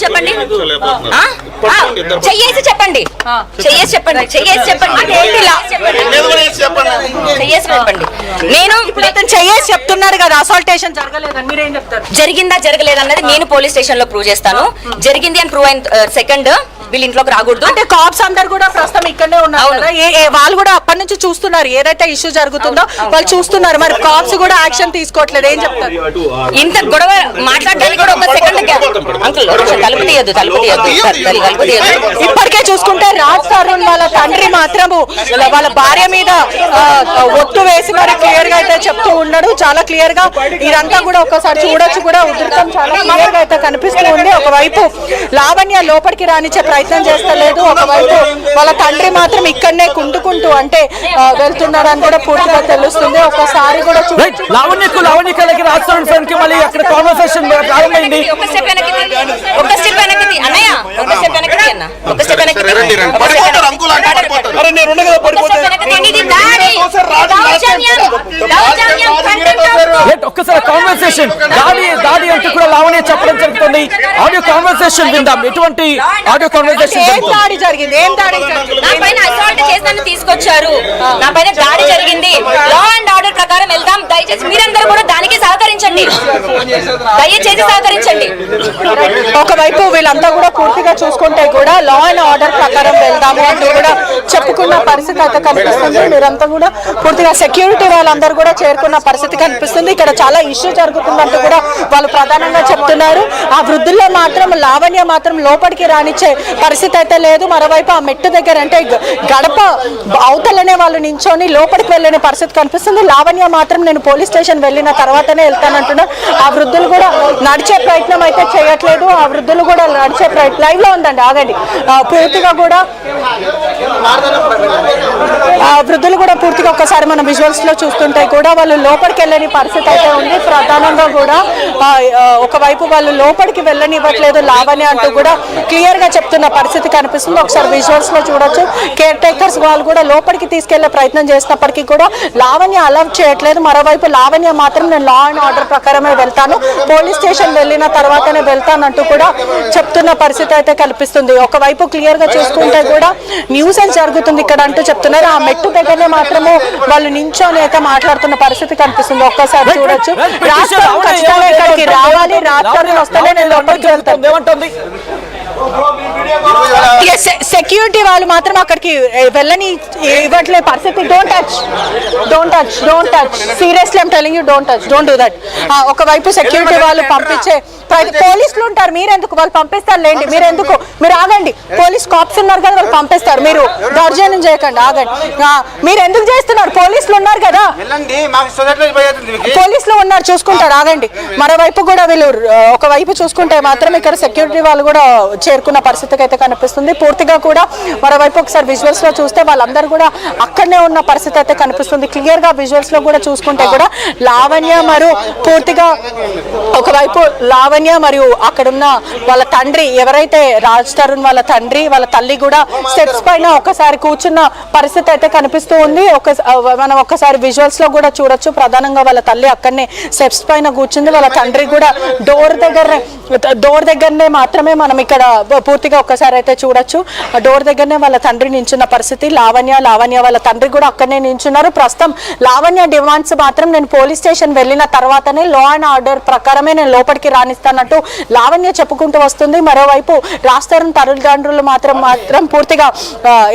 చెప్పండి చెయ్యేసి చెప్పండి చెయ్యేసి చెప్పండి చెయ్యేసి చెప్పండి చెయ్యేసి చెప్పండి నేను చెయ్యేసి చెప్తున్నారు కదా అసాల్టేషన్ జరగలేదని మీరేం చెప్తారు? జరిగిందా జరగలేదన్నది నేను పోలీస్ స్టేషన్ లో ప్రూవ్ చేస్తాను. జరిగింది అని ప్రూవ్ అయిన సెకండ్ వీళ్ళ ఇంట్లోకి రాకూడదు. అంటే కాప్స్ అందరు కూడా ప్రస్తుతం ఇక్కడనే ఉన్నారు కదా, వాళ్ళు కూడా అప్పటి నుంచి చూస్తున్నారు ఏదైతే ఇష్యూ జరుగుతుందో వాళ్ళు చూస్తున్నారు. మరి కాప్స్ కూడా యాక్షన్ తీసుకోవట్లేదు, ఏం చెప్తారు? ఇంత గొడవ మాట్లాడడానికి కూడా ఒక సెకండ్ అంకుల్ తలుపు తీయద్దు తలుపు తీయద్దు తలుపు తీయద్దు. ఇప్పటికే చూసుకుంటే రాజ్ తరుణ్ వాళ్ళ తండ్రి మాత్రము వాళ్ళ భార్య మీద ఒట్టు వేసి మరి క్లియర్ గా అయితే చెప్తూ ఉన్నాడు. చాలా క్లియర్ గా ఇదంతా కూడా ఒకసారి చూడొచ్చు కూడా ఉధృతం చాలా క్లియర్ గా అయితే కనిపిస్తూ ఉంది. ఒకవైపు లావణ్య లోపలికి రానిచ్చే ప్రయత్నం చేస్తలేదు, ఒకవైపు వాళ్ళ తండ్రి మాత్రం ఇక్కడనే కుంటుకుంటూ అంటే వెళ్తున్నాడని కూడా పూర్తిగా తెలుస్తుంది. ఒకసారి కూడా ఒక్కసారి కాన్వర్సేషన్ దాడి అంటూ కూడా లావణ్య చెప్పడం జరుగుతుంది. ఆడియో కాన్వర్సేషన్ విందాం. ఎటువంటి ఆడియో కాన్వర్సేషన్ జరిగింది? నా పైన అసాల్ట్ చేసి తీసుకొచ్చారు, నా పైన దాడి జరిగింది. లా అండ్ ఆర్డర్ ప్రకారం వెళ్దాం. దయచేసి మీరందరూ కూడా దానికి సహకరించండి, దయచేసి సహకరించండి. ఒకవైపు వీళ్ళంతా కూడా పూర్తిగా చూసుకుంటే కూడా లా అండ్ ఆర్డర్ ప్రకారం వెళ్దాము అంటూ కూడా చెప్పుకున్న పరిస్థితి అయితే కనిపిస్తుంది. మీరంతా కూడా పూర్తిగా సెక్యూరిటీ వాళ్ళందరూ కూడా చేరుకున్న పరిస్థితి కనిపిస్తుంది. ఇక్కడ చాలా ఇష్యూ జరుగుతుందంటూ కూడా వాళ్ళు ప్రధానంగా చెప్తున్నారు. ఆ వృద్ధుల్లో మాత్రం లావణ్య మాత్రం లోపలికి రానిచ్చే పరిస్థితి అయితే లేదు. మరోవైపు ఆ మెట్టు దగ్గర అంటే గడప అవతలనే వాళ్ళు నించొని లోపలికి వెళ్ళని పరిస్థితి కనిపిస్తుంది. లావణ్య మాత్రం నేను పోలీస్ స్టేషన్ వెళ్ళిన తర్వాతనే వెళ్తానంటున్నారు. ఆ వృద్ధులు కూడా నడిచే ప్రయత్నం అయితే చేయట్లేదు. ఆ వృద్ధులు కూడా నడిచే ప్రయత్నం లైవ్ లో ఉందండి, ఆగండి. పూర్తిగా కూడా ఆ వృద్ధులు కూడా పూర్తిగా ఒక్కసారి మన విజువల్స్ లో చూస్తుంటే కూడా వాళ్ళు లోపలికి వెళ్ళని పరిస్థితి అయితే ఉంది. ప్రధానంగా కూడా ఒకవైపు వాళ్ళు లోపలికి వెళ్ళనివ్వట్లేదు లావణ్య అంటూ కూడా క్లియర్ గా చెప్తున్న పరిస్థితి కనిపిస్తుంది. ఒకసారి విజువల్స్ లో చూడొచ్చు. కేర్ టేకర్స్ వాళ్ళు కూడా లోపలికి తీసుకెళ్లే ప్రయత్నం చేసినప్పటికీ కూడా లావణ్య అలౌ చేయట్లేదు. మరోవైపు లావణ్య మాత్రం నేను లా అండ్ ఆర్డర్ ప్రకారమే వెళ్తాను, పోలీస్ స్టేషన్ వెళ్ళిన తర్వాతనే వెళ్తానంటూ కూడా చెప్తున్న పరిస్థితి అయితే కనిపిస్తుంది. ఒకవైపు క్లియర్ గా చూసుకుంటే కూడా న్యూసెన్స్ జరుగుతుంది ఇక్కడ అంటూ చెప్తున్నారు. ఆ మెట్టు దగ్గరనే మాత్రము వాళ్ళు నించొని అయితే మాట్లాడుతున్న పరిస్థితి కనిపిస్తుంది. ఒక్కసారి చూడొచ్చు. ఖచ్చితంగా ఇక్కడికి రావాలి, రాత్రి వస్తేనే నేను లోపలికి వెళ్తాను. సెక్యూరిటీ వాళ్ళు మాత్రం అక్కడికి వెళ్ళని ఇవ్వట్లే పరిస్థితి. Don't touch seriously I'm telling you, don't touch, don't do that. ఒకవైపు సెక్యూరిటీ వాళ్ళు పంపించే పోలీసులు ఉంటారు, మీరెందుకు? వాళ్ళు పంపిస్తారు లేండి, మీరెందుకు? మీరు ఆగండి. పోలీస్ కాప్స్ ఉన్నారు కదా, వాళ్ళు పంపిస్తారు. మీరు దౌర్జన్యం చేయకండి, ఆగండి. మీరు ఎందుకు చేస్తున్నారు? పోలీసులు ఉన్నారు కదా, పోలీసులు ఉన్నారు, చూసుకుంటారు, ఆగండి. మరోవైపు కూడా వీళ్ళు ఒకవైపు చూసుకుంటే మాత్రం ఇక్కడ సెక్యూరిటీ వాళ్ళు కూడా చేరుకున్న పరిస్థితికి అయితే కనిపిస్తుంది. పూర్తిగా కూడా మరోవైపు ఒకసారి విజువల్స్ లో చూస్తే వాళ్ళందరూ కూడా అక్కడనే ఉన్న పరిస్థితి అయితే కనిపిస్తుంది. క్లియర్ గా విజువల్స్ లో కూడా చూసుకుంటే కూడా లావణ్య మరియు పూర్తిగా ఒకవైపు లావణ్య మరియు అక్కడున్న వాళ్ళ తండ్రి ఎవరైతే రాజ్ తరుణ్ వాళ్ళ తండ్రి వాళ్ళ తల్లి కూడా స్టెప్స్ పైన ఒకసారి కూర్చున్న పరిస్థితి అయితే కనిపిస్తూ ఉంది. మనం ఒక్కసారి విజువల్స్ లో కూడా చూడొచ్చు. ప్రధానంగా వాళ్ళ తల్లి అక్కడనే స్టెప్స్ పైన కూర్చుంది, వాళ్ళ తండ్రి కూడా డోర్ దగ్గరనే మాత్రమే మనం ఇక్కడ పూర్తిగా ఒక్కసారి అయితే చూడొచ్చు. డోర్ దగ్గరనే వాళ్ళ తండ్రి నించున్న పరిస్థితి. లావణ్య వాళ్ళ తండ్రి కూడా అక్కడనే నించున్నారు. ప్రస్తుతం లావణ్య డిమాండ్స్ మాత్రం నేను పోలీస్ స్టేషన్ వెళ్ళిన తర్వాతనే లా అండ్ ఆర్డర్ ప్రకారమే నేను లోపలికి రానిస్తానంటూ లావణ్య చెప్పుకుంటూ వస్తుంది. మరోవైపు రాజ్ తరుణ్ తల్లిదండ్రులు మాత్రం పూర్తిగా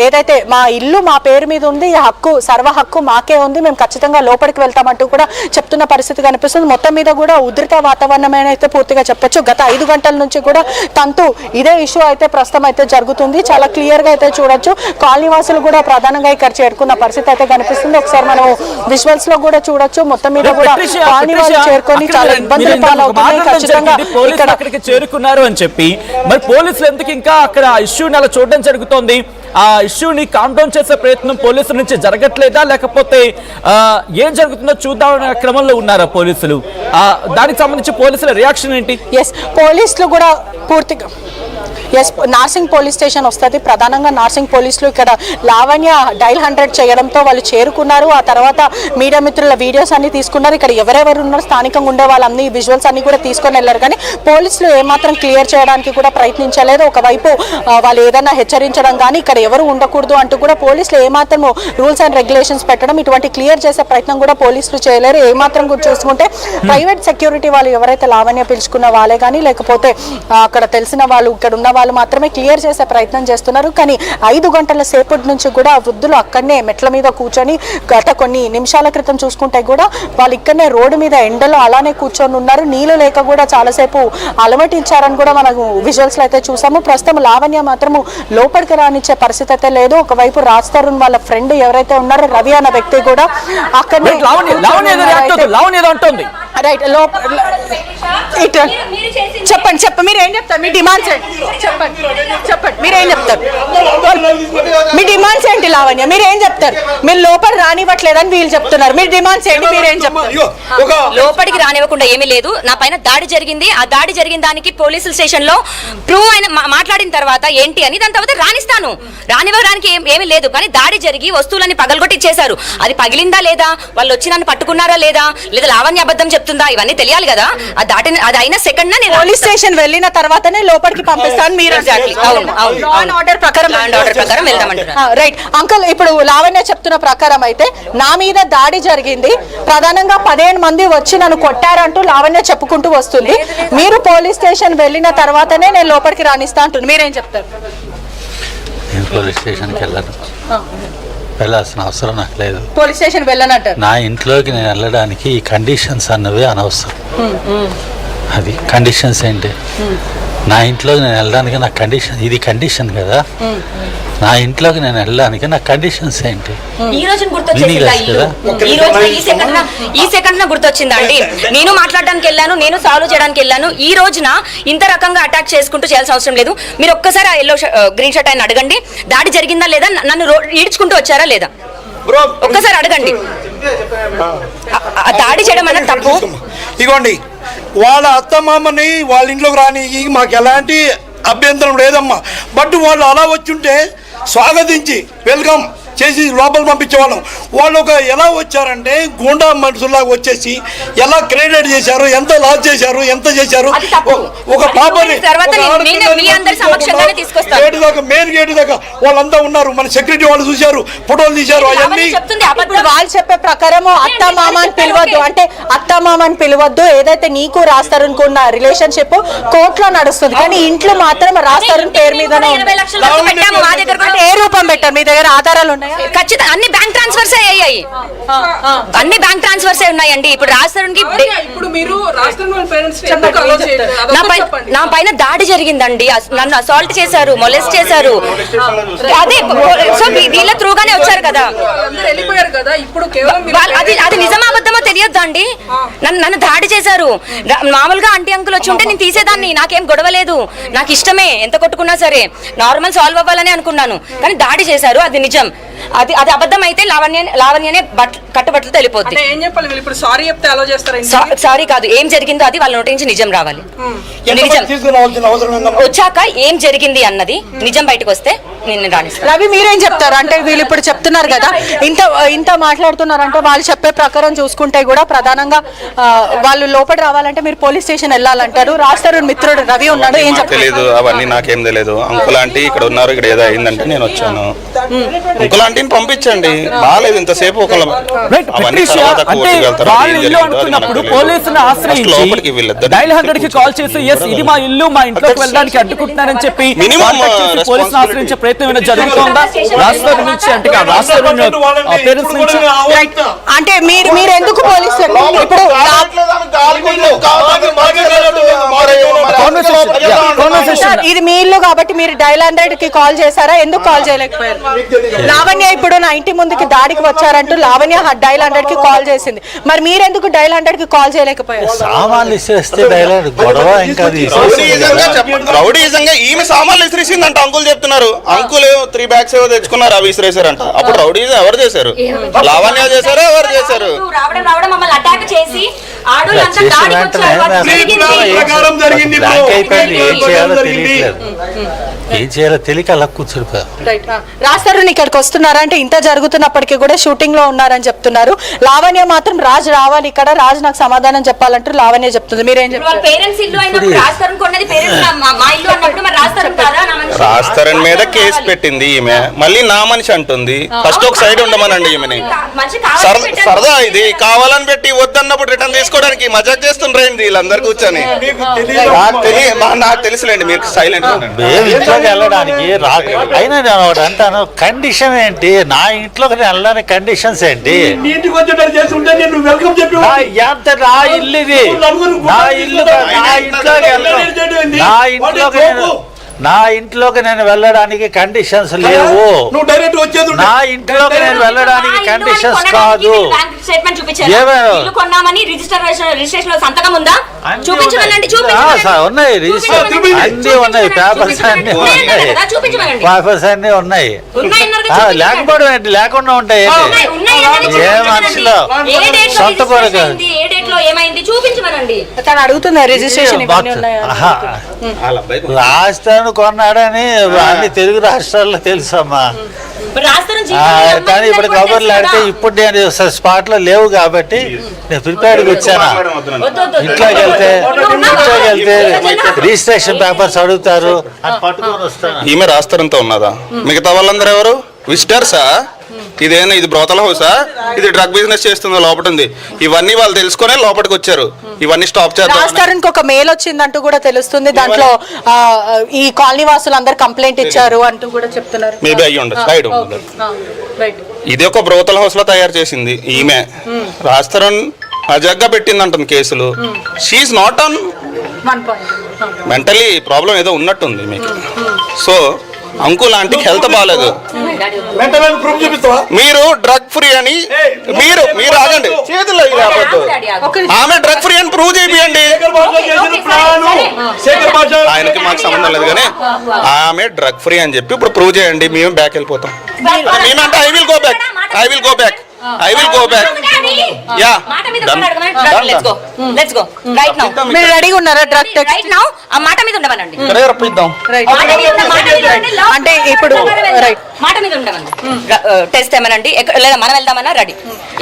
ఏదైతే మా ఇల్లు మా పేరు మీద ఉంది, ఈ హక్కు సర్వ హక్కు మాకే ఉంది, మేము ఖచ్చితంగా లోపలికి వెళ్తామంటూ కూడా చెప్తున్న పరిస్థితి కనిపిస్తుంది. మొత్తం మీద కూడా ఉధృత వాతావరణం అయితే పూర్తిగా చెప్పొచ్చు. గత 5 గంటల నుంచి కూడా తంతు ఇదే ఇష్యూ అయితే ప్రస్తుతం అయితే జరుగుతుంది. చాలా క్లియర్ గా అయితే చూడొచ్చు. కాలనీవాసులు కూడా ప్రధానంగా ఇక్కడ చేరుకున్న పరిస్థితి అయితే కనిపిస్తుంది. ఒకసారి మనం విజువల్స్ లో కూడా చూడొచ్చు. మొత్తం మీద కూడా కాలనీవాసులు చేరుకొని చాలా ఇబ్బందులు పాలవుతున్నాయి. ఖచ్చితంగా ఇక్కడ అక్కడికి చేరుకున్నారు అని చెప్పి మరి పోలీసులు ఎందుకు ఇంకా అక్కడ ఇష్యూని అలా చూడడం జరుగుతోంది? ఆ ఇష్యూని కామ్ డౌన్ చేసే ప్రయత్నం పోలీసుల నుంచి జరగట్లేదా, లేకపోతే ఏం జరుగుతుందో చూద్దామనే క్రమంలో ఉన్నారా పోలీసులు? దానికి సంబంధించి పోలీసుల రియాక్షన్ ఏంటి? పోలీసులు కూడా పూర్తిగా ఎస్, నార్సింగ్ పోలీస్ స్టేషన్ వస్తుంది. ప్రధానంగా నార్సింగ్ పోలీసులు ఇక్కడ లావణ్య డైల్ 100 చేయడంతో వాళ్ళు చేరుకున్నారు. ఆ తర్వాత మీడియా మిత్రుల వీడియోస్ అన్ని తీసుకున్నారు. ఇక్కడ ఎవరెవరు ఉన్నారు స్థానికంగా ఉండే వాళ్ళన్ని విజువల్స్ అన్ని కూడా తీసుకొని వెళ్ళారు. కానీ పోలీసులు ఏమాత్రం క్లియర్ చేయడానికి కూడా ప్రయత్నించలేదు. ఒకవైపు వాళ్ళు ఏదైనా హెచ్చరించడం కానీ ఇక్కడ ఎవరు ఉండకూడదు అంటూ కూడా పోలీసులు ఏమాత్రం రూల్స్ అండ్ రెగ్యులేషన్స్ పెట్టడం ఇటువంటి క్లియర్ చేసే ప్రయత్నం కూడా పోలీసులు చేయలేరు. ఏమాత్రం కూడా చూసుకుంటే ప్రైవేట్ సెక్యూరిటీ వాళ్ళు ఎవరైతే లావణ్య పిలుచుకున్న వాళ్ళే కానీ లేకపోతే అక్కడ తెలిసిన వాళ్ళు ఇక్కడ ఉన్న వాళ్ళు మాత్రమే క్లియర్ చేసే ప్రయత్నం చేస్తున్నారు. కానీ 5 గంటల సేపటి నుంచి కూడా వృద్ధులు అక్కడనే మెట్ల మీద కూర్చొని గత కొన్ని నిమిషాల క్రితం చూసుకుంటే కూడా వాళ్ళు ఇక్కడనే రోడ్డు మీద ఎండలో అలానే కూర్చొని ఉన్నారు. నీళ్లు లేక కూడా చాలాసేపు అలమటించారని కూడా మనకు విజువల్స్ లో అయితే చూసాము. ప్రస్తుతం లావణ్య మాత్రము లోపలికి రానిచ్చే పరిస్థితి అయితే లేదు. ఒకవైపు రాజ్ తరుణ్ వాళ్ళ ఫ్రెండ్ ఎవరైతే ఉన్నారో రవి అన్న వ్యక్తి కూడా అక్కడనే రైట్ చెప్పండి మీరు ఏం చెప్తారు? మీ డిమాండ్స్ చెప్పండి మీరు ఏం చెప్తారు? మీ డిమాండ్స్ ఏంటి లావణ్య? మీరు ఏం చెప్తారు? మీరు లోపల రానివ్వట్లేదని వీళ్ళు చెప్తున్నారు. మీ డిమాండ్స్ ఏంటి? మీరు ఏం చెప్తారు? లోపలికి రానివ్వకుండా ఏమీ లేదు. నా పైన దాడి జరిగింది. ఆ దాడి జరిగిన దానికి పోలీసుల స్టేషన్ లో ప్రూవ్ అయిన మాట్లాడిన తర్వాత ఏంటి అని దాని తర్వాత రానివ్వడానికి ఏమీ లేదు. కానీ దాడి జరిగి వస్తువులని పగలగొట్టి ఇచ్చేశారు. అది పగిలిందా లేదా, వాళ్ళు వచ్చి నన్ను పట్టుకున్నారా లేదా లావణ్య అబద్ధం చెప్తుందా, ఇవన్నీ తెలియాలి కదా. అది అయిన సెకండ్ నా నేను పోలీస్ స్టేషన్ వెళ్ళిన తర్వాతనే లోపలికి పంపిస్తాను. మీరు ఆర్డర్ ప్రకారం వెళ్దామంటున్నారు. రైట్ అంకుల్, ఇప్పుడు లావణ్య చెప్తున్న ప్రకారం అయితే నా మీద దాడి జరిగింది, ప్రధానంగా 15 మంది వచ్చి నన్ను కొట్టారంటూ లావణ్య చెప్పుకుంటూ వస్తుంది. మీరు పోలీస్ స్టేషన్ వెళ్ళిన తర్వాతనే నేను లోపలికి రానిస్తా అంటుంది. మీరేం చెప్తారు? నేను పోలీస్ స్టేషన్కి వెళ్ళాల్సిన అవసరం నాకు లేదు. పోలీస్ స్టేషన్ వెళ్ళనంటారు. నా ఇంట్లోకి నేను వెళ్ళడానికి ఈ కండిషన్స్ అన్నవి అనవసరం. అది కండిషన్స్ ఏంటి? నా ఇంట్లోకి నేను వెళ్ళడానికి నా కండిషన్, ఇది కండిషన్ కదా. నా ఇంట్లోకి నేను వెళ్ళడానికి నా కండిషన్స్ ఏంటి? ఈ రోజు ఈ సెకండ్ గుర్తొచ్చిందా అండి? నేను మాట్లాడడానికి వెళ్ళాను, నేను సాల్వ్ చేయడానికి వెళ్ళాను. ఈ రోజున ఇంత రకంగా అటాక్ చేసుకుంటూ చేయాల్సిన అవసరం లేదు. మీరు ఒక్కసారి ఆ ఎల్లో గ్రీన్ షర్ట్ ఆయన అడగండి, దాడి జరిగిందా లేదా, నన్ను ఈడ్చుకుంటూ వచ్చారా లేదా, ఒక్కసారి అడగండి. దాడి చేయడం అన్నది తప్పు. ఇగోండి, వాళ్ళ అత్తమామని వాళ్ళ ఇంట్లోకి రాని మాకు ఎలాంటి అభ్యంతరం లేదమ్మా. బట్ వాళ్ళు అలా వచ్చుంటే స్వాగతించి వెల్కమ్ చేసి లోపల పంపించేవాళ్ళం. వాళ్ళు ఎలా వచ్చారంటే గూండా మనుషుల్లాగా వచ్చేసి ఎలా క్రెడిట్ చేశారు, ఎంత లాస్ చేశారు, ఎంత చేశారు. ఒక పాపని మెయిన్ గేట్ దాకా వాళ్ళంతా ఉన్నారు. మన సెక్యూరిటీ వాళ్ళు చూశారు, ఫోటోలు తీశారు. అవన్నీ వాళ్ళు చెప్పే ప్రకారం అత్త మామని పిలవద్దు అంటే అత్త మామని పిలవద్దు, ఏదైతే నీకు రాస్తారనుకున్న రిలేషన్షిప్ కోర్టులో నడుస్తుంది, కానీ ఇంట్లో మాత్రం రాస్తారని పేరు మీదనే ఏ రూపం పెట్టారు? మీ దగ్గర ఆధారాలు ఉన్నాయి? ఖచ్చితంగా అన్ని బ్యాంక్ ట్రాన్స్ఫర్స్ అయ్యాయి. అన్ని బ్యాంక్ ట్రాన్స్ఫర్స్ ఉన్నాయండి. ఇప్పుడు రాజస్థాన్కి నా పైన దాడి జరిగిందండి. నన్ను అసాల్ట్ చేశారు, మొలెస్ట్ చేశారు. అదే సో వీళ్ళ త్రూగానే వచ్చారు కదా. అది నిజమా అబద్ధమో తెలియద్దండి. నన్ను దాడి చేశారు. మామూలుగా ఆంటీ అంకుల్ వచ్చి ఉంటే నేను తీసేదాన్ని, నాకేం గొడవ లేదు, నాకు ఇష్టమే, ఎంత కొట్టుకున్నా సరే నార్మల్ సాల్వ్ అవ్వాలని అనుకున్నాను. కానీ దాడి చేశారు, అది నిజం. అది అబద్ధం అయితే లావణ్యనే కట్టుబట్టలతో వెళ్ళిపోద్ది. సారీ కాదు, ఏం జరిగిందో అది వాళ్ళ నోటి నుంచి నిజం రావాలి. వచ్చాక ఏం జరిగింది అన్నది నిజం బయటకు వస్తే నేను రాణిస్తాను. రవి మీరేం చెప్తారు? అంటే వీళ్ళు ఇప్పుడు చెప్తున్నారు కదా, ఇంత మాట్లాడుతున్నారంటే వాళ్ళు చెప్పే ప్రకారం చూసుకుంటే కూడా ప్రధానంగా వాళ్ళు లోపల రావాలంటే మీరు పోలీస్ స్టేషన్ వెళ్ళాలంటారు. రాస్తారు మిత్రుడు రవి ఉన్నాడు, ఏం తెలియదు, అవన్నీ నాకేం తెలియదు. అంకుల్ ఆంటీ ఇక్కడ ఉన్నారు, ఇక్కడ ఏదో అయిందంటే నేను వచ్చాను. అంకుల్ ఆంటీని పంపించండి, బాగాలేదు ఇంతసేపు. పోలీసులను ఆశ్రయించి డైల్ 100 కి కాల్ చేసి ఇది మా ఇల్లు, మా ఇంట్లోకి వెళ్ళడానికి అడ్డుకుంటున్నారని చెప్పి పోలీసులను ఆశ్రయించే ప్రయత్నం జరుగుతుందా రాష్ట్రం నుంచి? అంటే రాష్ట్రం పేరెంట్స్ నుంచి అంటే మీరు ఎందుకు పోలీసులు ఇప్పుడు ఇది మీ ఇల్లు కాబట్టి మీరు డైల్ 100 కి కాల్ చేశారా? ఎందుకు కాల్ చేయలేకపోయారు? లావణ్య ఇప్పుడు నా ఇంటి ముందుకి దాడికి వచ్చారంటూ లావణ్య డైల్ 100 కి కాల్ చేసింది. మరి మీరెందుకు డైల్ 100 కి కాల్ చేయలేకపోయారు? సామాన్లు ఇస్తే డైలాగ్ గొడవ ఇంకా రౌడీజంగా ఈమె సామాన్లు విసిరేసిందంట అంకుల్ చెప్తున్నారు. అంకుల్ 3 bags ఏవో తెచ్చుకున్నారు, అవి విసిరేసారంట. అప్పుడు రౌడీజం ఎవరు చేశారు? లావణ్య చేశారా? ఎవరు చేశారు? రావడం మమ్మల్ని అటాక్ చేసి ఆడోళ్ళంతా చేసిన దాడికి వెంటనే వచ్చారు. ఆయన జరిగింది. ప్రకారం జరిగింది. బ్లాంక్ అయిపోయింది. ఏం చేయాలో తెలియట్లేదు, ఏం చేయాలో తెలియక అలా కూర్చుడిపోయారు. రాస్తారు ఇక్కడికి వస్తున్నారా అంటే ఇంత జరుగుతున్నప్పటికీ కూడా షూటింగ్ లో ఉన్నారని చెప్తున్నారు. లావణ్య మాత్రం రాజ్ రావాలి ఇక్కడ, రాజ్ నాకు సమాధానం చెప్పాలంటూ లావణ్య చెప్తుంది. మీరేం చెప్తారు? పేరెంట్స్ ఇల్లు అయినప్పుడు రాస్తారు కొన్నది పేరెంట్స్ మా ఇల్లు అన్నప్పుడు మరి రాస్తారు కాదా? నా మనిషి రాస్తారని మీద కేసు పెట్టింది ఈమె, మళ్ళీ నా మనిషి అంటుంది. ఫస్ట్ ఒక సైడ్ ఉండమనండి ఈమెని. మనిషి కావాలని పెట్టారు. సరదా ఇది, కావాలని పెట్టి వద్దన్నప్పుడు రిటర్న్ తీసుకోవడానికి మజాక్ చేస్తుండ్రేంది వీళ్ళందరూ కూర్చొని. నాకు తెలుసులేండి, మీరు సైలెంట్ మేము ఇంట్లోకి వెళ్ళడానికి అయినా నేను ఒకటి అంటాను, కండిషన్ ఏంటి? నా ఇంట్లోకి నేను వెళ్ళడానికి కండిషన్స్ ఏంటి? నీటికి వచ్చేటట్టు చేస్తుంటే నేను వెల్కమ్ చెప్పి ఎంత నా ఇల్లు ఇది, నా ఇల్లు, నా ఇంట్లోకి నేను వెళ్ళడానికి కండిషన్స్ లేవు. నువ్వు డైరెక్ట్ వచ్చేది నా ఇంట్లోకి నేను వెళ్ళడానికి కండిషన్స్ కాదు. స్టేట్మెంట్ చూపించారు. ఏమేమి? ఇల్లు కొన్నామని రిజిస్ట్రేషన్ లో సంతకం ఉందా? అన్నీ చూపించమనండి. ఉన్నాయి, రిజిస్టర్ అన్ని ఉన్నాయి, పేపర్స్ అన్ని ఉన్నాయి, చూపించమనండి. పేపర్స్ అన్ని ఉన్నాయి. లేకపోవడం ఏంటి? లేకుండా ఉంటాయి. ఏ మనుషులు సొంత కొరకు తను అడుగుతున్నా రిజిస్ట్రేషన్ ఇవన్నీ ఉన్నాయా? రాష్ట్రాన్ని కొన్నాడని అన్ని తెలుగు రాష్ట్రాల్లో తెలుసమ్మా. కానీ ఇప్పుడు కబుర్లు ఆడితే ఇప్పుడు నేను స్పాట్ లో లేవు కాబట్టి నేను ప్రిపేర్డ్గా వచ్చాను. ఇంట్లోకి వెళ్తే రిజిస్ట్రేషన్ పేపర్స్ అడుగుతారు, అని పట్టుకొని వస్తాను. ఈమె రాస్తారంతా ఉన్నదా? మిగతా వాళ్ళందరూ ఎవరు? విజిటర్సా? ఇదేనా ఇది బ్రోతల్ హౌసా? ఇది డ్రగ్ బిజినెస్ చేస్తుందో లోపల ఉంది. ఇవన్నీ వాళ్ళు తెలుసుకునే లోపలికి వచ్చారు. ఇవన్నీ స్టాప్ చేద్దాం. రాష్ట్రానికి ఒక మెయిల్ వచ్చిందంటూ కూడా తెలుస్తుంది. దాంట్లో ఈ కాలనీ వాసులు అందరు కంప్లైంట్ ఇచ్చారు అంటూ కూడా చెప్తున్నారు. మేబీ అయ్యి ఉండదు, సైడ్ ఉంటుంది. ఇది ఒక బ్రోతల్ హౌస్ లో తయారు చేసింది ఈమె. రాస్తారని అజగ్గా పెట్టింది అంటుంది కేసులు. She not on mentally problem ఏదో ఉన్నట్టుంది మీకు. సో అంకుల్ ఆంటీకి హెల్త్ బాగాలేదు. మీరు డ్రగ్ ఫ్రీ అని మీరు ఆగండి, చేతుల్లో ఆమె డ్రగ్ ఫ్రీ అని ప్రూవ్ చేయండి. ఆయనకి మాకు సంబంధం లేదు, కానీ ఆమె డ్రగ్ ఫ్రీ అని చెప్పి ఇప్పుడు ప్రూవ్ చేయండి. మేము బ్యాక్ వెళ్ళిపోతాం. మేమంటే I will go back. Yeah, మీరు రెడీగా ఉన్నారా? డ్రగ్ టెస్ట్ మాట మీద ఉండమనండి. అంటే ఇప్పుడు మాట మీద ఉండమని టెస్ట్ ఏమనండి, లేదా మనం వెళ్దామన్నా రెడీ.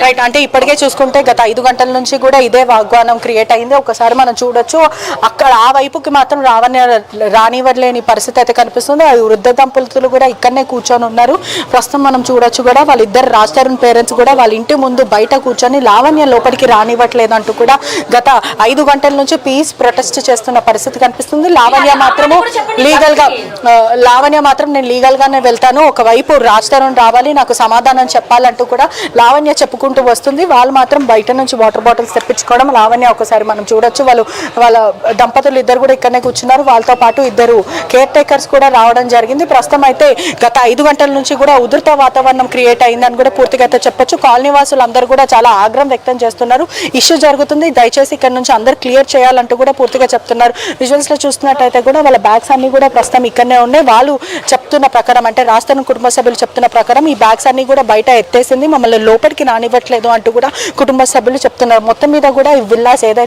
రైట్. అంటే ఇప్పటికే చూసుకుంటే గత 5 గంటల నుంచి కూడా ఇదే వాగ్వానం క్రియేట్ అయింది. ఒకసారి మనం చూడొచ్చు, అక్కడ ఆ వైపుకి మాత్రం రానివ్వలేని పరిస్థితి అయితే కనిపిస్తుంది. అది వృద్ధ దంపతులు కూడా ఇక్కడనే కూర్చొని ఉన్నారు. ప్రస్తుతం మనం చూడొచ్చు కూడా వాళ్ళిద్దరు రాజ్ తరుణ్ పేరెంట్స్ కూడా వాళ్ళ ఇంటి ముందు బయట కూర్చొని లావణ్య లోపలికి రానివ్వట్లేదంటూ కూడా గత 5 గంటల నుంచి పీస్ ప్రొటెస్ట్ చేస్తున్న పరిస్థితి కనిపిస్తుంది. లావణ్య మాత్రం నేను లీగల్ గానే వెళ్తాను, ఒకవైపు రాజ్ తరుణ్ రావాలి, నాకు సమాధానం చెప్పాలంటూ కూడా లావణ్య చెప్పుకుంటూ వస్తుంది. వాళ్ళు మాత్రం బయట నుంచి వాటర్ బాటిల్స్ తెప్పించుకోవడం లావణ్య ఒకసారి మనం చూడొచ్చు. వాళ్ళ దంపతులు ఇద్దరు కూడా ఇక్కడనే కూర్చున్నారు. వాళ్ళతో పాటు 2 కేర్ టేకర్స్ కూడా రావడం జరిగింది. ప్రస్తుతం అయితే గత 5 గంటల నుంచి కూడా ఉధృత వాతావరణం క్రియేట్ అయిందని కూడా పూర్తిగా అయితే చెప్పొచ్చు. కాలనీ వాసులు అందరూ కూడా చాలా ఆగ్రహం వ్యక్తం చేస్తున్నారు. ఇష్యూ జరుగుతుంది, దయచేసి ఇక్కడ నుంచి అందరు క్లియర్ చేయాలంటూ కూడా పూర్తిగా చెప్తున్నారు. విజువల్స్ లో చూస్తున్నట్టయితే కూడా వాళ్ళ బ్యాగ్స్ అన్ని కూడా ప్రస్తుతం ఇక్కడనే ఉన్నాయి. వాళ్ళు చెప్తున్న ప్రకారం, అంటే రాజ్ తరుణ్ కుటుంబ సభ్యులు చెప్తున్న ప్రకారం ఈ బ్యాగ్స్ అన్ని కూడా బయట ఎత్తేసింది, మమ్మల్ని లోపలికి రానివ్వట్లేదు అంటూ కూడా కుటుంబ సభ్యులు చెప్తున్నారు. మొత్తం మీద కూడా ఈ విల్లాస్ ఏదైతే